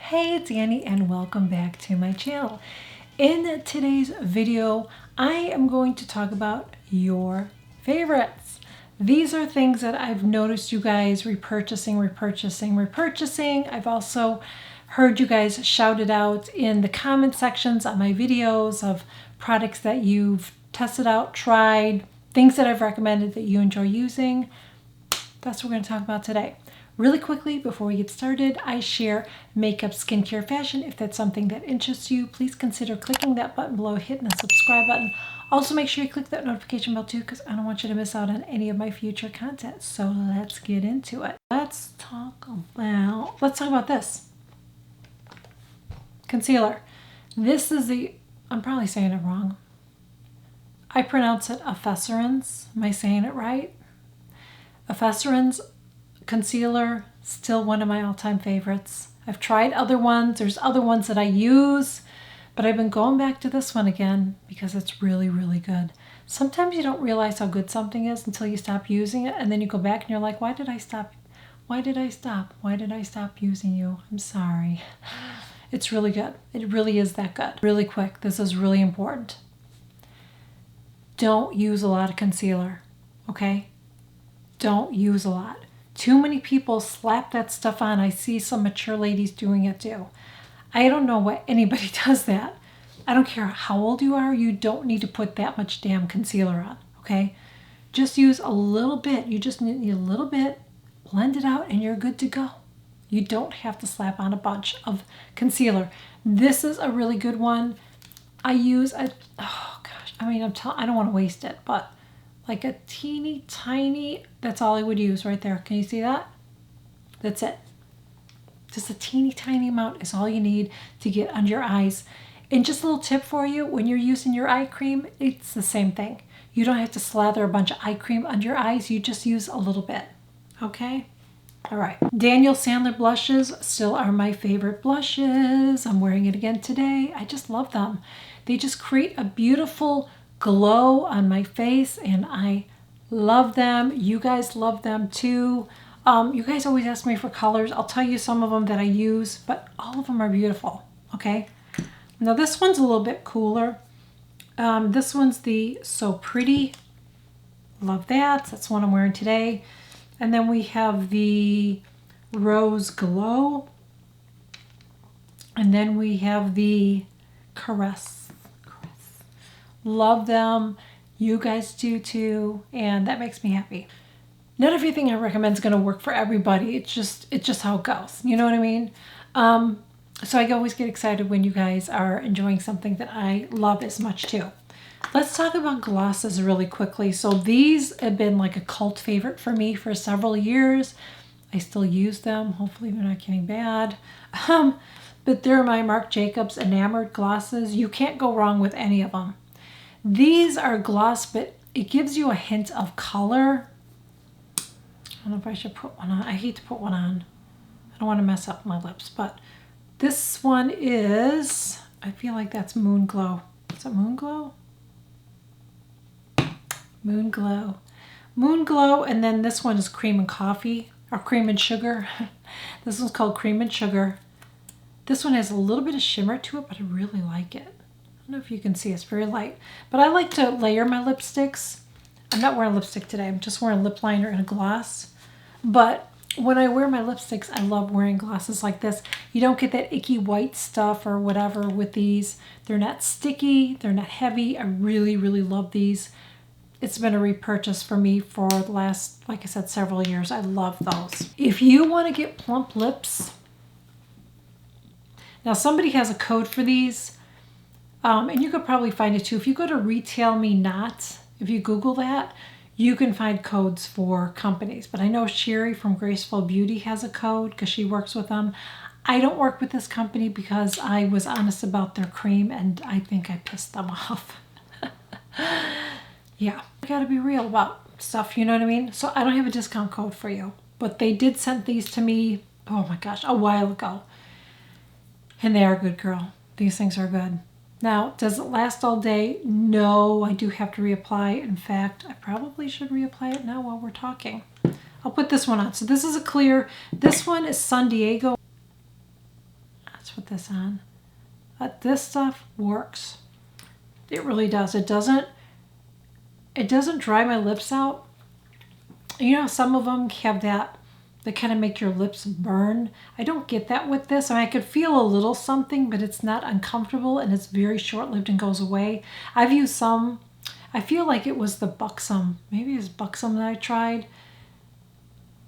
Hey, it's Annie and welcome back to my channel. In today's video, I am going to talk about your favorites. These are things that I've noticed you guys repurchasing. I've also heard you guys shout it out in the comment sections on my videos of products that you've tested out, tried, things that I've recommended that you enjoy using. That's what we're going to talk about today. Really quickly, before we get started, I share makeup, skincare, fashion. If that's something that interests you, please consider clicking that button below, hitting the subscribe button. Also, make sure you click that notification bell too, because I don't want you to miss out on any of my future content. So let's get into it. Let's talk about this. Concealer. This is I'm probably saying it wrong. I pronounce it Effacierins. Am I saying it right? Effacierins concealer, still one of my all-time favorites. I've tried other ones. There's other ones that I use, but I've been going back to this one again because it's really, really good. Sometimes you don't realize how good something is until you stop using it, and then you go back and you're like, why did I stop? Why did I stop? Why did I stop using you? I'm sorry. It's really good. It really is that good. Really quick, this is really important. Don't use a lot of concealer, okay? Don't use a lot. Too many people slap that stuff on. I see some mature ladies doing it too. I don't know why anybody does that. I don't care how old you are. You don't need to put that much damn concealer on, okay? Just use a little bit. You just need a little bit, blend it out, and you're good to go. You don't have to slap on a bunch of concealer. This is a really good one. I use I don't want to waste it, but like a teeny tiny, that's all I would use right there. Can you see that? That's it. Just a teeny tiny amount is all you need to get under your eyes. And just a little tip for you, when you're using your eye cream, it's the same thing. You don't have to slather a bunch of eye cream under your eyes. You just use a little bit, okay? All right. Daniel Sandler blushes still are my favorite blushes. I'm wearing it again today. I just love them. They just create a beautiful glow on my face, and I love them. You guys love them too. You guys always ask me for colors. I'll tell you some of them that I use, but all of them are beautiful, okay? Now this one's a little bit cooler. This one's the So Pretty. Love that. That's one I'm wearing today. And then we have the Rose Glow. And then we have the Caress. Love them. You guys do too, and that makes me happy. Not everything I recommend is going to work for everybody. It's just how it goes. You know what I mean? So I always get excited when you guys are enjoying something that I love as much too. Let's talk about glosses really quickly. So these have been like a cult favorite for me for several years. I still use them. Hopefully they're not getting bad. But they're my Marc Jacobs Enamored glosses. You can't go wrong with any of them. These are gloss, but it gives you a hint of color. I don't know if I should put one on. I hate to put one on. I don't want to mess up my lips, but this one is, I feel like that's Moon Glow. Is it Moon Glow? Moon Glow. Moon Glow, and then this one is Cream and Coffee, or Cream and Sugar. This one's called Cream and Sugar. This one has a little bit of shimmer to it, but I really like it. I don't know if you can see, it's very light, but I like to layer my lipsticks. I'm not wearing lipstick today. I'm just wearing lip liner and a gloss. But when I wear my lipsticks, I love wearing glosses like this. You don't get that icky white stuff or whatever with these. They're not sticky. They're not heavy. I really, really love these. It's been a repurchase for me for the last, like I said, several years. I love those. If you want to get plump lips, now somebody has a code for these. And you could probably find it too. If you go to Retail Me Not, if you Google that, you can find codes for companies. But I know Sherry from Graceful Beauty has a code because she works with them. I don't work with this company because I was honest about their cream and I think I pissed them off. Yeah, I gotta be real about stuff, you know what I mean? So I don't have a discount code for you. But they did send these to me, oh my gosh, a while ago. And they are good, girl. These things are good. Now, does it last all day? No, I do have to reapply. In fact, I probably should reapply it now while we're talking. I'll put this one on. So this is a clear. This one is San Diego. That's this on. But this stuff works. It really does. It doesn't dry my lips out. You know, some of them have that, they kind of make your lips burn. I don't get that with this. I mean, I could feel a little something, but it's not uncomfortable and it's very short-lived and goes away. I've used some, I feel like it was the Buxom. Maybe it was Buxom that I tried.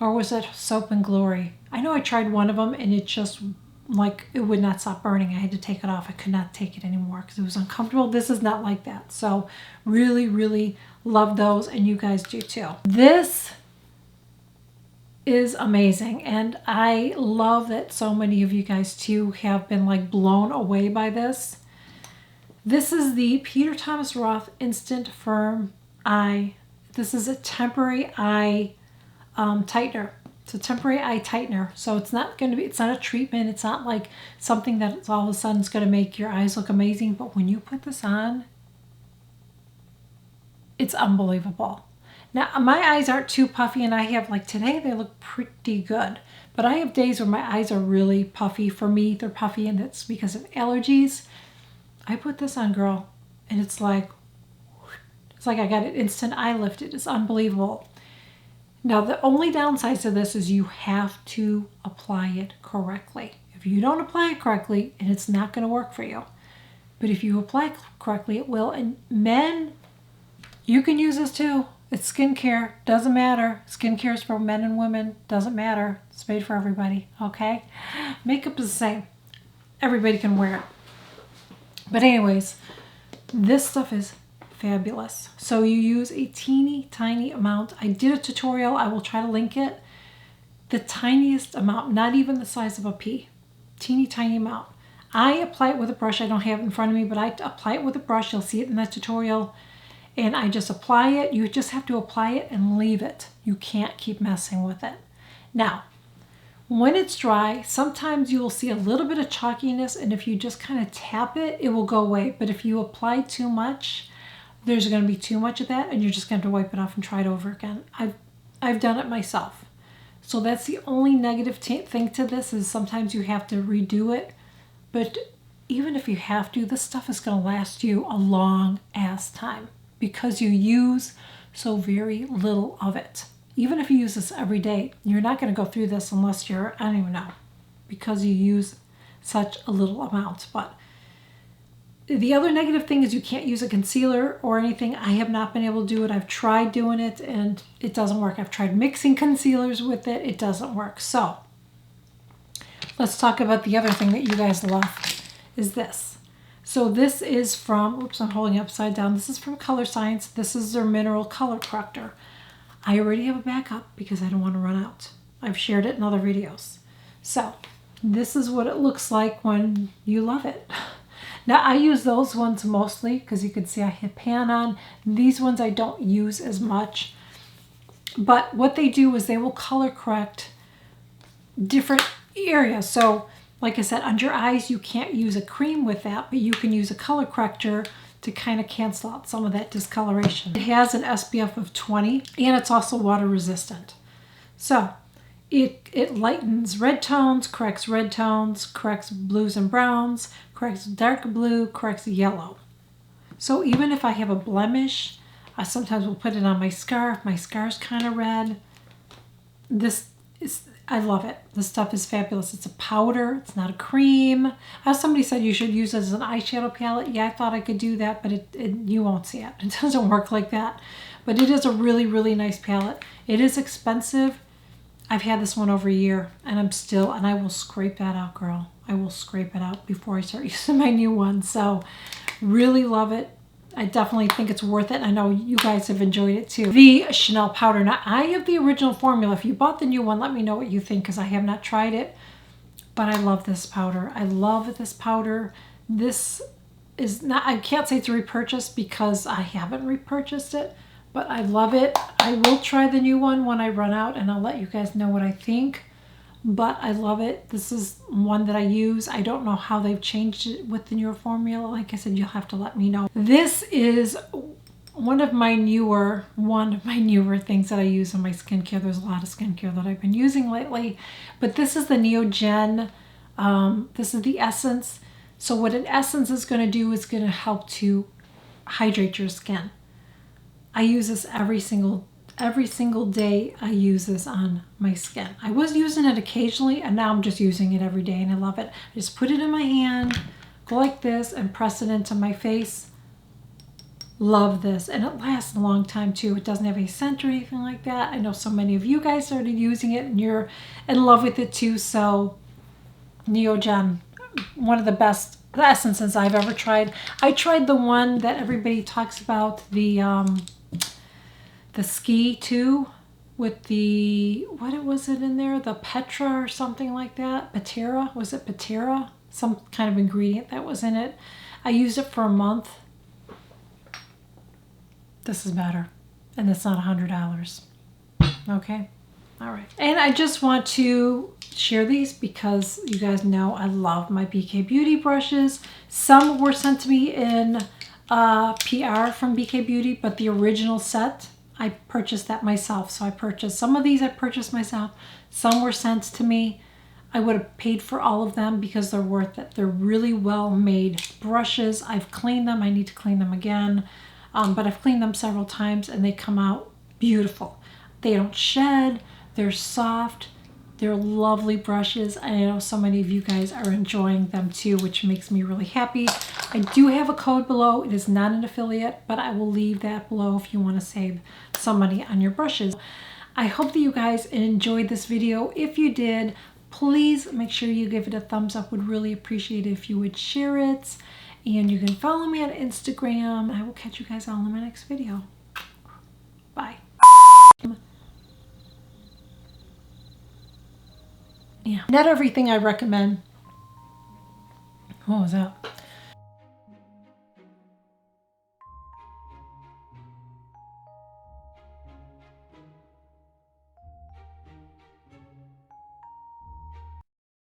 Or was it Soap and Glory? I know I tried one of them and it just, like, it would not stop burning. I had to take it off. I could not take it anymore because it was uncomfortable. This is not like that. So really, really love those, and you guys do too. This is amazing, and I love that so many of you guys too have been like blown away by this. This is the Peter Thomas Roth Instant Firm Eye. This is a temporary eye tightener. It's a temporary eye tightener, so it's not going to be, it's not a treatment. It's not like something that all of a sudden is going to make your eyes look amazing. But when you put this on, it's unbelievable. Now, my eyes aren't too puffy, and I have, like today, they look pretty good. But I have days where my eyes are really puffy. For me, they're puffy, and it's because of allergies. I put this on, girl, and it's like I got an instant eye lifted. It's unbelievable. Now, the only downside to this is you have to apply it correctly. If you don't apply it correctly, and it's not going to work for you. But if you apply it correctly, it will. And men, you can use this too. It's skincare. Doesn't matter. Skincare is for men and women. Doesn't matter. It's made for everybody. Okay? Makeup is the same. Everybody can wear it. But anyways, this stuff is fabulous. So you use a teeny tiny amount. I did a tutorial. I will try to link it. The tiniest amount, not even the size of a pea. Teeny tiny amount. I apply it with a brush. I don't have it in front of me, but I apply it with a brush. You'll see it in that tutorial. And I just apply it. You just have to apply it and leave it. You can't keep messing with it. Now, when it's dry, sometimes you will see a little bit of chalkiness, and if you just kind of tap it, it will go away. But if you apply too much, there's going to be too much of that, and you're just going to have to wipe it off and try it over again. I've done it myself. So that's the only negative thing to this, is sometimes you have to redo it. But even if you have to, this stuff is going to last you a long ass time, because you use so very little of it. Even if you use this every day, you're not going to go through this unless you're, I don't even know, because you use such a little amount. But the other negative thing is you can't use a concealer or anything. I have not been able to do it. I've tried doing it and it doesn't work. I've tried mixing concealers with it. It doesn't work. So let's talk about the other thing that you guys love, is this. So this is from, oops, I'm holding it upside down. This is from Color Science. This is their Mineral Color Corrector. I already have a backup because I don't want to run out. I've shared it in other videos. So this is what it looks like when you love it. Now, I use those ones mostly because you can see I hit pan on. These ones I don't use as much. But what they do is they will color correct different areas. So like I said, under your eyes, you can't use a cream with that, but you can use a color corrector to kind of cancel out some of that discoloration. It has an SPF of 20, and it's also water resistant. So it lightens red tones, corrects blues and browns, corrects dark blue, corrects yellow. So even if I have a blemish, I sometimes will put it on my scar. If my scar's kind of red, I love it. This stuff is fabulous. It's a powder. It's not a cream. Somebody said you should use it as an eyeshadow palette. Yeah, I thought I could do that, but you won't see it. It doesn't work like that. But it is a really, really nice palette. It is expensive. I've had this one over a year, and I will scrape that out, girl. I will scrape it out before I start using my new one. So really love it. I definitely think it's worth it. I know you guys have enjoyed it too. The Chanel powder. Now, I have the original formula. If you bought the new one, let me know what you think, because I have not tried it. But I love this powder. I love this powder. This is not, I can't say it's a repurchase because I haven't repurchased it, but I love it. I will try the new one when I run out, and I'll let you guys know what I think. But I love it. This is one that I use. I don't know how they've changed it with the newer formula. Like I said, you'll have to let me know. This is one of my newer things that I use in my skincare. There's a lot of skincare that I've been using lately, but this is the Neogen This is the essence. So what an essence is going to do is going to help to hydrate your skin. I use this every single day. I use this on my skin. I was using it occasionally, and now I'm just using it every day, and I love it. I just put it in my hand, go like this, and press it into my face. Love this, and it lasts a long time too. It doesn't have any scent or anything like that. I know so many of you guys started using it, and you're in love with it too. So Neogen, one of the best essences I've ever tried. I tried the one that everybody talks about, the ski too, with the, what was it in there? The Petra or something like that. Patera, was it Patera? Some kind of ingredient that was in it. I used it for a month. This is better, and it's not $100. Okay, all right. And I just want to share these because you guys know I love my BK Beauty brushes. Some were sent to me in PR from BK Beauty, but the original set, I purchased that myself. So I purchased some of these, I purchased myself. Some were sent to me. I would have paid for all of them because they're worth it. They're really well made brushes. I've cleaned them. I need to clean them again. But I've cleaned them several times and they come out beautiful. They don't shed. They're soft. They're lovely brushes. I know so many of you guys are enjoying them too, which makes me really happy. I do have a code below. It is not an affiliate, but I will leave that below if you want to save some money on your brushes. I hope that you guys enjoyed this video. If you did, please make sure you give it a thumbs up. Would really appreciate it if you would share it. And you can follow me on Instagram. I will catch you guys all in my next video. Bye. Yeah. Not everything I recommend. What was that?